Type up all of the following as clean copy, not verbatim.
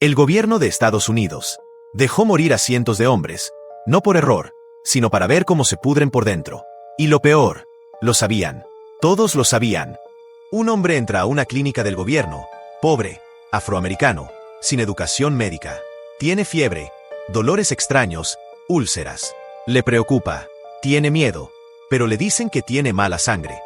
El gobierno de Estados Unidos dejó morir a cientos de hombres, no por error, sino para ver cómo se pudren por dentro. Y lo peor, lo sabían. Todos lo sabían. Un hombre entra a una clínica del gobierno, pobre, afroamericano, sin educación médica. Tiene fiebre, dolores extraños, úlceras. Le preocupa, tiene miedo, pero le dicen que tiene mala sangre.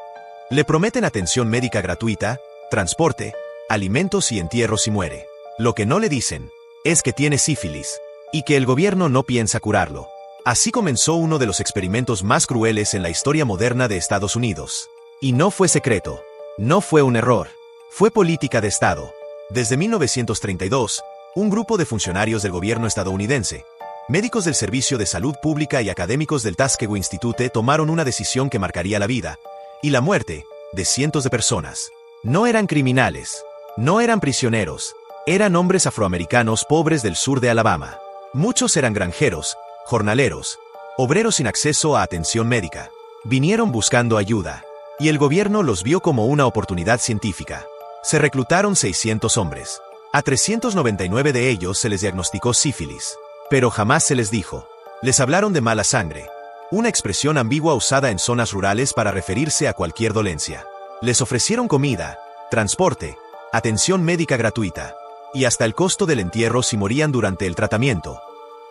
Le prometen atención médica gratuita, transporte, alimentos y entierro si muere. Lo que no le dicen es que tiene sífilis y que el gobierno no piensa curarlo. Así comenzó uno de los experimentos más crueles en la historia moderna de Estados Unidos. Y no fue secreto, no fue un error, fue política de Estado. Desde 1932, un grupo de funcionarios del gobierno estadounidense, médicos del Servicio de Salud Pública y académicos del Tuskegee Institute tomaron una decisión que marcaría la vida y la muerte de cientos de personas. No eran criminales, no eran prisioneros, eran hombres afroamericanos pobres del sur de Alabama. Muchos eran granjeros, jornaleros, obreros sin acceso a atención médica. Vinieron buscando ayuda, y el gobierno los vio como una oportunidad científica. Se reclutaron 600 hombres. A 399 de ellos se les diagnosticó sífilis, pero jamás se les dijo. Les hablaron de mala sangre, una expresión ambigua usada en zonas rurales para referirse a cualquier dolencia. Les ofrecieron comida, transporte, atención médica gratuita, y hasta el costo del entierro si morían durante el tratamiento.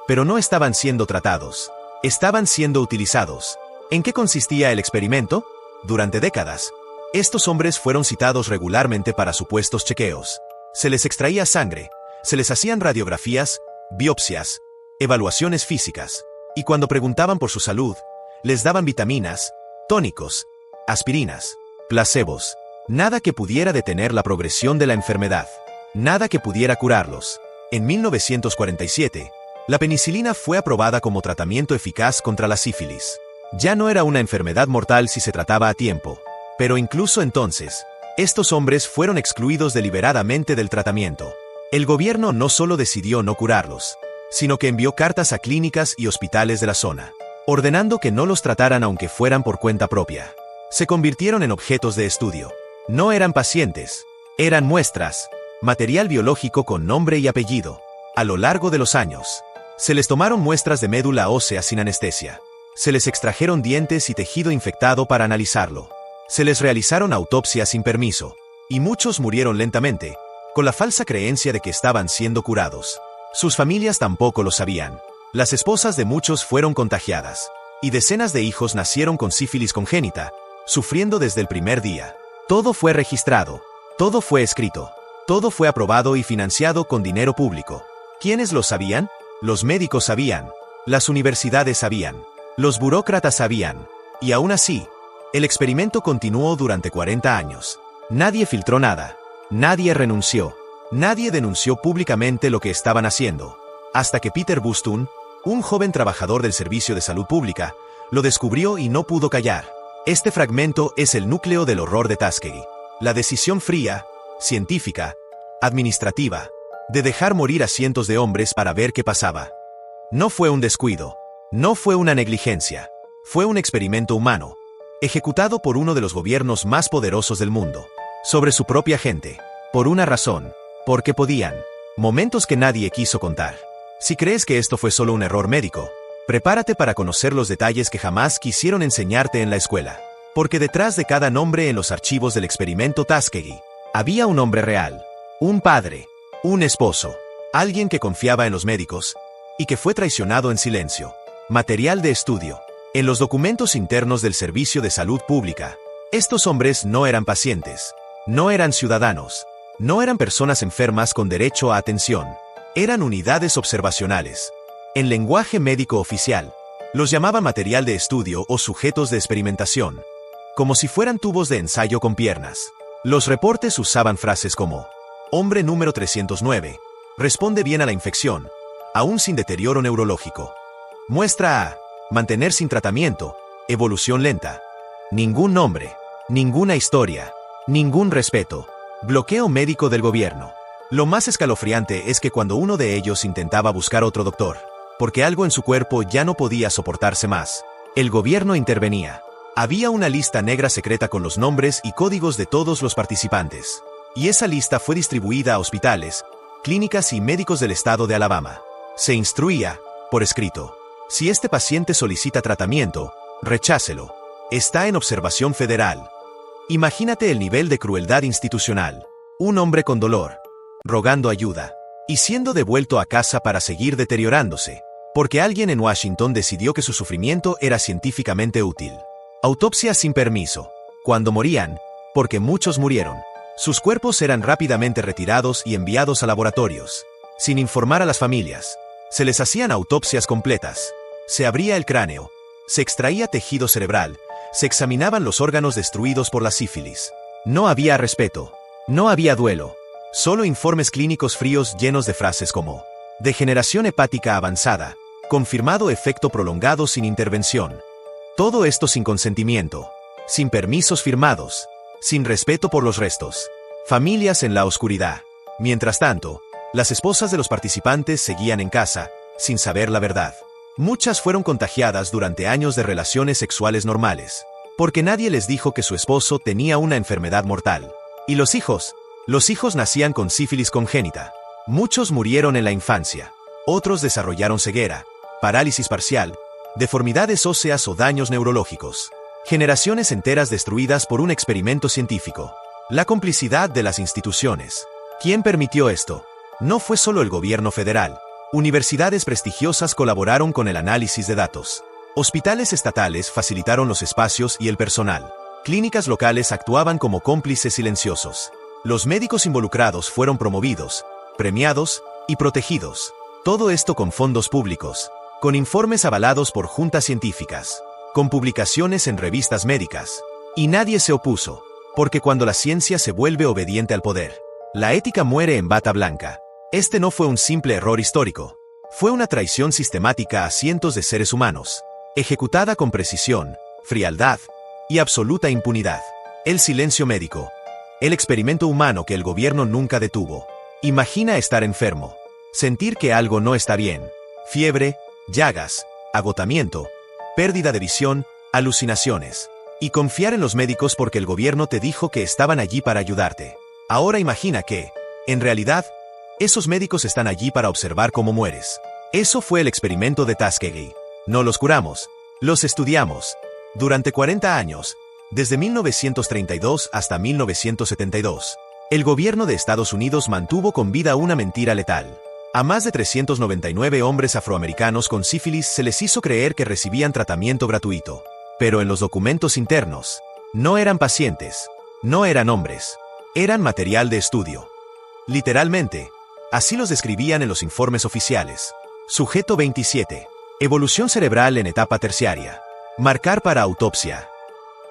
Pero no estaban siendo tratados, estaban siendo utilizados. ¿En qué consistía el experimento? Durante décadas, estos hombres fueron citados regularmente para supuestos chequeos. Se les extraía sangre, se les hacían radiografías, biopsias, evaluaciones físicas, y cuando preguntaban por su salud, les daban vitaminas, tónicos, aspirinas, placebos, nada que pudiera detener la progresión de la enfermedad, nada que pudiera curarlos. En 1947, la penicilina fue aprobada como tratamiento eficaz contra la sífilis. Ya no era una enfermedad mortal si se trataba a tiempo, pero incluso entonces, estos hombres fueron excluidos deliberadamente del tratamiento. El gobierno no solo decidió no curarlos, sino que envió cartas a clínicas y hospitales de la zona, ordenando que no los trataran aunque fueran por cuenta propia. Se convirtieron en objetos de estudio. No eran pacientes, eran muestras, material biológico con nombre y apellido. A lo largo de los años, se les tomaron muestras de médula ósea sin anestesia. Se les extrajeron dientes y tejido infectado para analizarlo. Se les realizaron autopsias sin permiso, y muchos murieron lentamente, con la falsa creencia de que estaban siendo curados. Sus familias tampoco lo sabían. Las esposas de muchos fueron contagiadas, y decenas de hijos nacieron con sífilis congénita, sufriendo desde el primer día. Todo fue registrado, todo fue escrito, todo fue aprobado y financiado con dinero público. ¿Quiénes lo sabían? Los médicos sabían, las universidades sabían, los burócratas sabían, y aún así, el experimento continuó durante 40 años. Nadie filtró nada, nadie renunció, nadie denunció públicamente lo que estaban haciendo, hasta que Peter Buston, un joven trabajador del Servicio de Salud Pública, lo descubrió y no pudo callar. Este fragmento es el núcleo del horror de Tuskegee. La decisión fría, científica, administrativa, de dejar morir a cientos de hombres para ver qué pasaba. No fue un descuido, no fue una negligencia, fue un experimento humano, ejecutado por uno de los gobiernos más poderosos del mundo, sobre su propia gente, por una razón, porque podían, momentos que nadie quiso contar. Si crees que esto fue solo un error médico, prepárate para conocer los detalles que jamás quisieron enseñarte en la escuela, porque detrás de cada nombre en los archivos del experimento Tuskegee, había un hombre real, un padre, un esposo, alguien que confiaba en los médicos, y que fue traicionado en silencio. Material de estudio. En los documentos internos del Servicio de Salud Pública, estos hombres no eran pacientes, no eran ciudadanos, no eran personas enfermas con derecho a atención, eran unidades observacionales. En lenguaje médico oficial, los llamaban material de estudio o sujetos de experimentación, como si fueran tubos de ensayo con piernas. Los reportes usaban frases como: hombre número 309, responde bien a la infección, aún sin deterioro neurológico. Muestra A, mantener sin tratamiento, evolución lenta. Ningún nombre, ninguna historia, ningún respeto. Bloqueo médico del gobierno. Lo más escalofriante es que cuando uno de ellos intentaba buscar otro doctor, porque algo en su cuerpo ya no podía soportarse más, el gobierno intervenía. Había una lista negra secreta con los nombres y códigos de todos los participantes, y esa lista fue distribuida a hospitales, clínicas y médicos del estado de Alabama. Se instruía, por escrito, si este paciente solicita tratamiento, rechácelo. Está en observación federal. Imagínate el nivel de crueldad institucional. Un hombre con dolor, rogando ayuda, y siendo devuelto a casa para seguir deteriorándose, porque alguien en Washington decidió que su sufrimiento era científicamente útil. Autopsia sin permiso. Cuando morían, porque muchos murieron, sus cuerpos eran rápidamente retirados y enviados a laboratorios, sin informar a las familias. Se les hacían autopsias completas. Se abría el cráneo, se extraía tejido cerebral, se examinaban los órganos destruidos por la sífilis. No había respeto, no había duelo, solo informes clínicos fríos llenos de frases como degeneración hepática avanzada, confirmado efecto prolongado sin intervención. Todo esto sin consentimiento, sin permisos firmados, sin respeto por los restos. Familias en la oscuridad. Mientras tanto, las esposas de los participantes seguían en casa, sin saber la verdad. Muchas fueron contagiadas durante años de relaciones sexuales normales, porque nadie les dijo que su esposo tenía una enfermedad mortal. Y los hijos nacían con sífilis congénita. Muchos murieron en la infancia. Otros desarrollaron ceguera, parálisis parcial, deformidades óseas o daños neurológicos. Generaciones enteras destruidas por un experimento científico. La complicidad de las instituciones. ¿Quién permitió esto? No fue solo el gobierno federal. Universidades prestigiosas colaboraron con el análisis de datos. Hospitales estatales facilitaron los espacios y el personal. Clínicas locales actuaban como cómplices silenciosos. Los médicos involucrados fueron promovidos, premiados y protegidos. Todo esto con fondos públicos, con informes avalados por juntas científicas, con publicaciones en revistas médicas. Y nadie se opuso, porque cuando la ciencia se vuelve obediente al poder, la ética muere en bata blanca. Este no fue un simple error histórico. Fue una traición sistemática a cientos de seres humanos, ejecutada con precisión, frialdad y absoluta impunidad. El silencio médico. El experimento humano que el gobierno nunca detuvo. Imagina estar enfermo, sentir que algo no está bien. Fiebre, llagas, agotamiento, pérdida de visión, alucinaciones. Y confiar en los médicos porque el gobierno te dijo que estaban allí para ayudarte. Ahora imagina que, en realidad, esos médicos están allí para observar cómo mueres. Eso fue el experimento de Tuskegee. No los curamos, los estudiamos. Durante 40 años, desde 1932 hasta 1972, el gobierno de Estados Unidos mantuvo con vida una mentira letal. A más de 399 hombres afroamericanos con sífilis se les hizo creer que recibían tratamiento gratuito. Pero en los documentos internos, no eran pacientes, no eran hombres, eran material de estudio. Literalmente, así los describían en los informes oficiales. Sujeto 27. Evolución cerebral en etapa terciaria. Marcar para autopsia.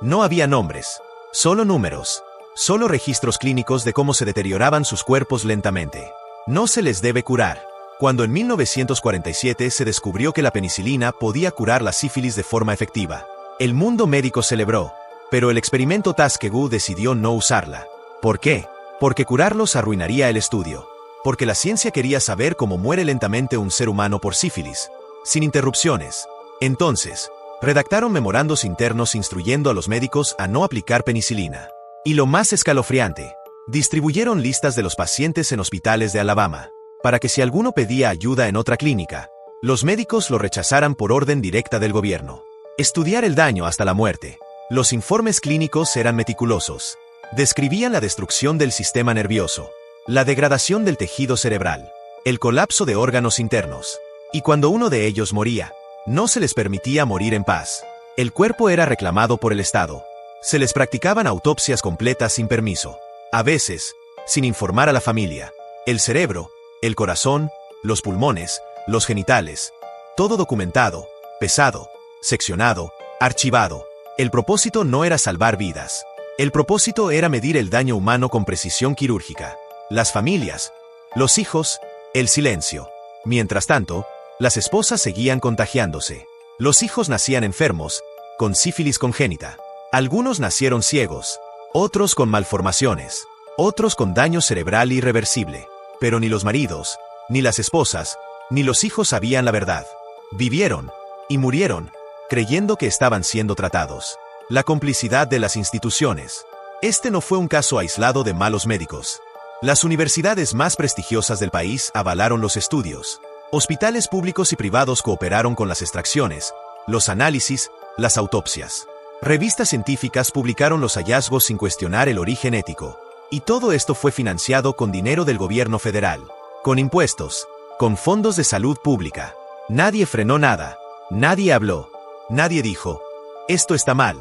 No había nombres, solo números, solo registros clínicos de cómo se deterioraban sus cuerpos lentamente. No se les debe curar. Cuando en 1947 se descubrió que la penicilina podía curar la sífilis de forma efectiva, el mundo médico celebró, pero el experimento Tuskegee decidió no usarla. ¿Por qué? Porque curarlos arruinaría el estudio. Porque la ciencia quería saber cómo muere lentamente un ser humano por sífilis, sin interrupciones. Entonces, redactaron memorandos internos instruyendo a los médicos a no aplicar penicilina. Y lo más escalofriante, distribuyeron listas de los pacientes en hospitales de Alabama, para que si alguno pedía ayuda en otra clínica, los médicos lo rechazaran por orden directa del gobierno. Estudiar el daño hasta la muerte. Los informes clínicos eran meticulosos. Describían la destrucción del sistema nervioso, la degradación del tejido cerebral, el colapso de órganos internos. Y cuando uno de ellos moría, no se les permitía morir en paz. El cuerpo era reclamado por el Estado. Se les practicaban autopsias completas sin permiso. A veces, sin informar a la familia. El cerebro, el corazón, los pulmones, los genitales. Todo documentado, pesado, seccionado, archivado. El propósito no era salvar vidas. El propósito era medir el daño humano con precisión quirúrgica. Las familias, los hijos, el silencio. Mientras tanto, las esposas seguían contagiándose. Los hijos nacían enfermos, con sífilis congénita. Algunos nacieron ciegos, otros con malformaciones, otros con daño cerebral irreversible. Pero ni los maridos, ni las esposas, ni los hijos sabían la verdad. Vivieron y murieron, creyendo que estaban siendo tratados. La complicidad de las instituciones. Este no fue un caso aislado de malos médicos. Las universidades más prestigiosas del país avalaron los estudios. Hospitales públicos y privados cooperaron con las extracciones, los análisis, las autopsias. Revistas científicas publicaron los hallazgos sin cuestionar el origen ético. Y todo esto fue financiado con dinero del gobierno federal, con impuestos, con fondos de salud pública. Nadie frenó nada, nadie habló, nadie dijo, esto está mal.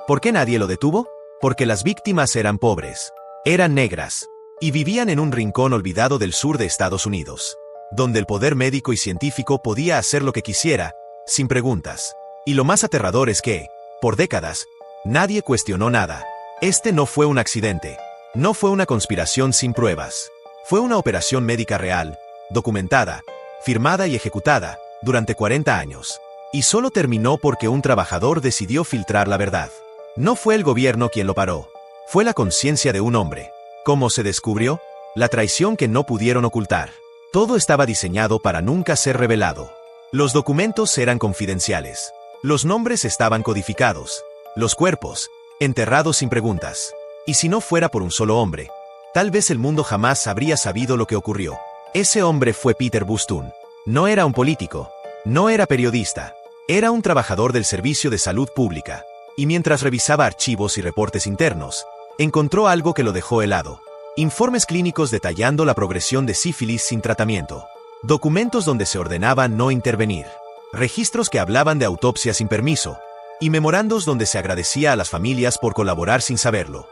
¿Por qué nadie lo detuvo? Porque las víctimas eran pobres, eran negras, y vivían en un rincón olvidado del sur de Estados Unidos, donde el poder médico y científico podía hacer lo que quisiera, sin preguntas. Y lo más aterrador es que, por décadas, nadie cuestionó nada. Este no fue un accidente, no fue una conspiración sin pruebas. Fue una operación médica real, documentada, firmada y ejecutada, durante 40 años. Y solo terminó porque un trabajador decidió filtrar la verdad. No fue el gobierno quien lo paró, fue la conciencia de un hombre. ¿Cómo se descubrió? La traición que no pudieron ocultar. Todo estaba diseñado para nunca ser revelado. Los documentos eran confidenciales. Los nombres estaban codificados. Los cuerpos, enterrados sin preguntas. Y si no fuera por un solo hombre, tal vez el mundo jamás habría sabido lo que ocurrió. Ese hombre fue Peter Buston. No era un político, no era periodista, era un trabajador del Servicio de Salud Pública. Y mientras revisaba archivos y reportes internos, encontró algo que lo dejó helado. Informes clínicos detallando la progresión de sífilis sin tratamiento. Documentos donde se ordenaba no intervenir. Registros que hablaban de autopsias sin permiso. Y memorandos donde se agradecía a las familias por colaborar sin saberlo.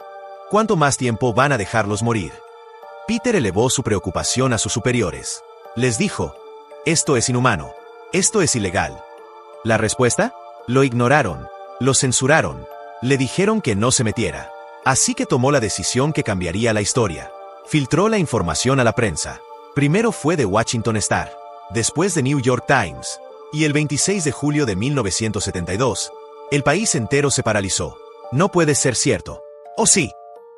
¿Cuánto más tiempo van a dejarlos morir? Peter elevó su preocupación a sus superiores. Les dijo, esto es inhumano, esto es ilegal. ¿La respuesta? Lo ignoraron, lo censuraron, le dijeron que no se metiera. Así que tomó la decisión que cambiaría la historia. Filtró la información a la prensa. Primero fue The Washington Star, después The New York Times, y el 26 de julio de 1972, el país entero se paralizó. No puede ser cierto. ¿O sí?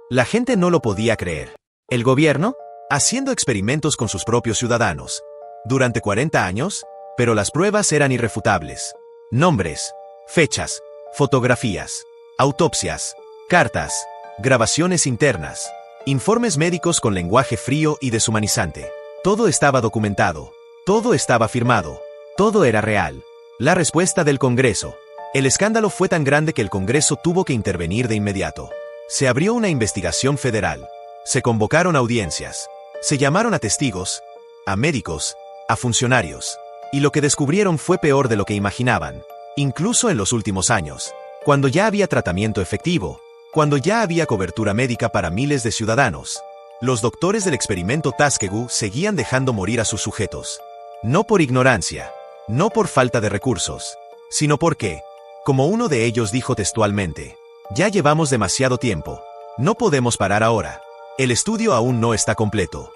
La gente no lo podía creer. ¿El gobierno? Haciendo experimentos con sus propios ciudadanos. Durante 40 años, pero las pruebas eran irrefutables. Nombres, fechas, fotografías, autopsias, cartas, grabaciones internas, informes médicos con lenguaje frío y deshumanizante. Todo estaba documentado, todo estaba firmado, todo era real. La respuesta del Congreso. El escándalo fue tan grande que el Congreso tuvo que intervenir de inmediato. Se abrió una investigación federal. Se convocaron audiencias. Se llamaron a testigos, a médicos, a funcionarios. Y lo que descubrieron fue peor de lo que imaginaban. Incluso en los últimos años, cuando ya había tratamiento efectivo, cuando ya había cobertura médica para miles de ciudadanos, los doctores del experimento Tuskegee seguían dejando morir a sus sujetos. No por ignorancia, no por falta de recursos, sino porque, como uno de ellos dijo textualmente, ya llevamos demasiado tiempo. No podemos parar ahora. El estudio aún no está completo.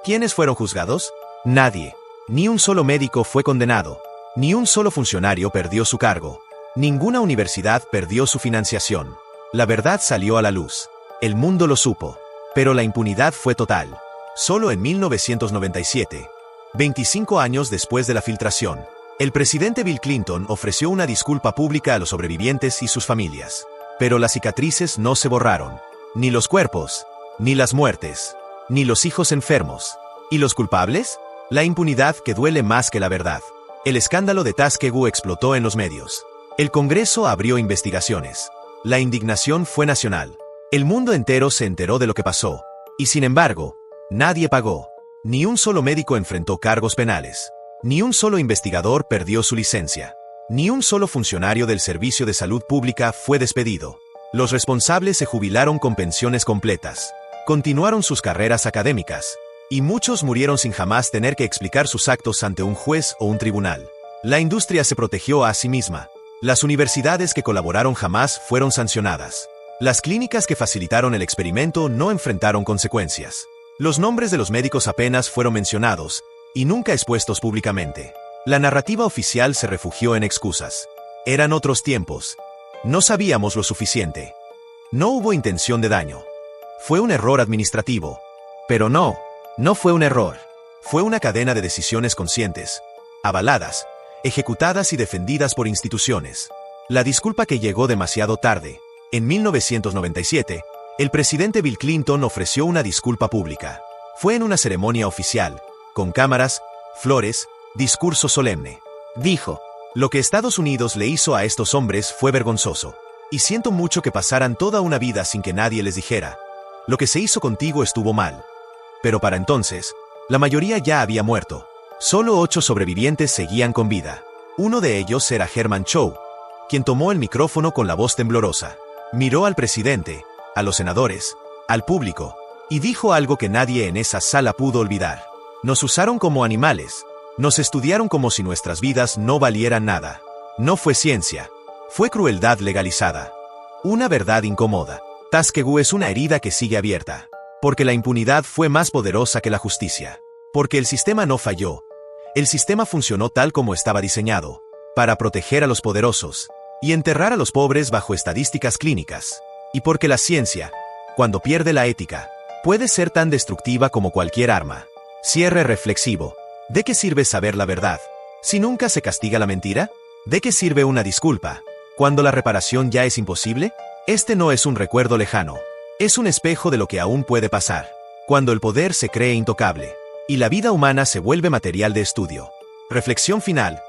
¿Quiénes fueron juzgados? Nadie. Ni un solo médico fue condenado. Ni un solo funcionario perdió su cargo. Ninguna universidad perdió su financiación. La verdad salió a la luz. El mundo lo supo. Pero la impunidad fue total. Solo en 1997, 25 años después de la filtración, el presidente Bill Clinton ofreció una disculpa pública a los sobrevivientes y sus familias. Pero las cicatrices no se borraron. Ni los cuerpos, ni las muertes, ni los hijos enfermos. ¿Y los culpables? La impunidad que duele más que la verdad. El escándalo de Tuskegee explotó en los medios. El Congreso abrió investigaciones. La indignación fue nacional. El mundo entero se enteró de lo que pasó. Y sin embargo, nadie pagó. Ni un solo médico enfrentó cargos penales. Ni un solo investigador perdió su licencia. Ni un solo funcionario del Servicio de Salud Pública fue despedido. Los responsables se jubilaron con pensiones completas. Continuaron sus carreras académicas. Y muchos murieron sin jamás tener que explicar sus actos ante un juez o un tribunal. La industria se protegió a sí misma. Las universidades que colaboraron jamás fueron sancionadas. Las clínicas que facilitaron el experimento no enfrentaron consecuencias. Los nombres de los médicos apenas fueron mencionados, y nunca expuestos públicamente. La narrativa oficial se refugió en excusas. Eran otros tiempos. No sabíamos lo suficiente. No hubo intención de daño. Fue un error administrativo. Pero no fue un error. Fue una cadena de decisiones conscientes, avaladas, ejecutadas y defendidas por instituciones. La disculpa que llegó demasiado tarde, en 1997, El presidente Bill Clinton ofreció una disculpa pública. Fue en una ceremonia oficial, con cámaras, flores, discurso solemne. Dijo, lo que Estados Unidos le hizo a estos hombres fue vergonzoso. Y siento mucho que pasaran toda una vida sin que nadie les dijera, lo que se hizo contigo estuvo mal. Pero para entonces, la mayoría ya había muerto. Solo 8 sobrevivientes seguían con vida. Uno de ellos era Herman Chow, quien tomó el micrófono con la voz temblorosa. Miró al presidente, a los senadores, al público, y dijo algo que nadie en esa sala pudo olvidar. Nos usaron como animales, nos estudiaron como si nuestras vidas no valieran nada. No fue ciencia, fue crueldad legalizada. Una verdad incómoda. Tuskegee es una herida que sigue abierta, porque la impunidad fue más poderosa que la justicia. Porque el sistema no falló. El sistema funcionó tal como estaba diseñado, para proteger a los poderosos y enterrar a los pobres bajo estadísticas clínicas. Y porque la ciencia, cuando pierde la ética, puede ser tan destructiva como cualquier arma. Cierre reflexivo. ¿De qué sirve saber la verdad si nunca se castiga la mentira? ¿De qué sirve una disculpa cuando la reparación ya es imposible? Este no es un recuerdo lejano. Es un espejo de lo que aún puede pasar, cuando el poder se cree intocable y la vida humana se vuelve material de estudio. Reflexión final.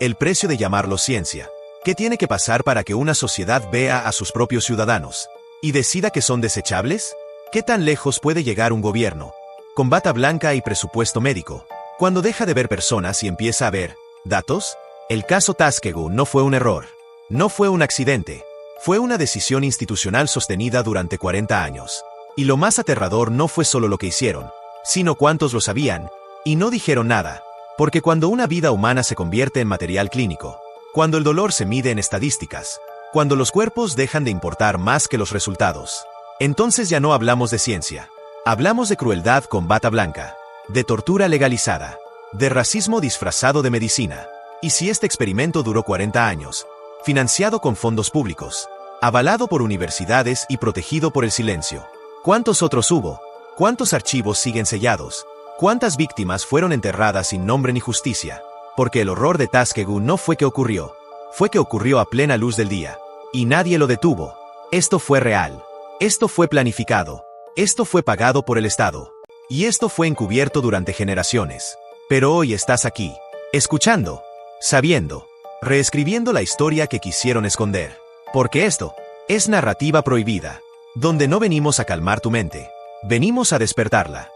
El precio de llamarlo ciencia. ¿Qué tiene que pasar para que una sociedad vea a sus propios ciudadanos y decida que son desechables? ¿Qué tan lejos puede llegar un gobierno, con bata blanca y presupuesto médico, cuando deja de ver personas y empieza a ver datos? El caso Tuskegee no fue un error, no fue un accidente, fue una decisión institucional sostenida durante 40 años. Y lo más aterrador no fue solo lo que hicieron, sino cuántos lo sabían y no dijeron nada. Porque cuando una vida humana se convierte en material clínico, cuando el dolor se mide en estadísticas, cuando los cuerpos dejan de importar más que los resultados, entonces ya no hablamos de ciencia. Hablamos de crueldad con bata blanca, de tortura legalizada, de racismo disfrazado de medicina. Y si este experimento duró 40 años, financiado con fondos públicos, avalado por universidades y protegido por el silencio, ¿cuántos otros hubo? ¿Cuántos archivos siguen sellados? ¿Cuántas víctimas fueron enterradas sin nombre ni justicia? Porque el horror de Tuskegee no fue que ocurrió, fue que ocurrió a plena luz del día. Y nadie lo detuvo. Esto fue real. Esto fue planificado. Esto fue pagado por el Estado. Y esto fue encubierto durante generaciones. Pero hoy estás aquí, escuchando, sabiendo, reescribiendo la historia que quisieron esconder. Porque esto es narrativa prohibida, donde no venimos a calmar tu mente, venimos a despertarla.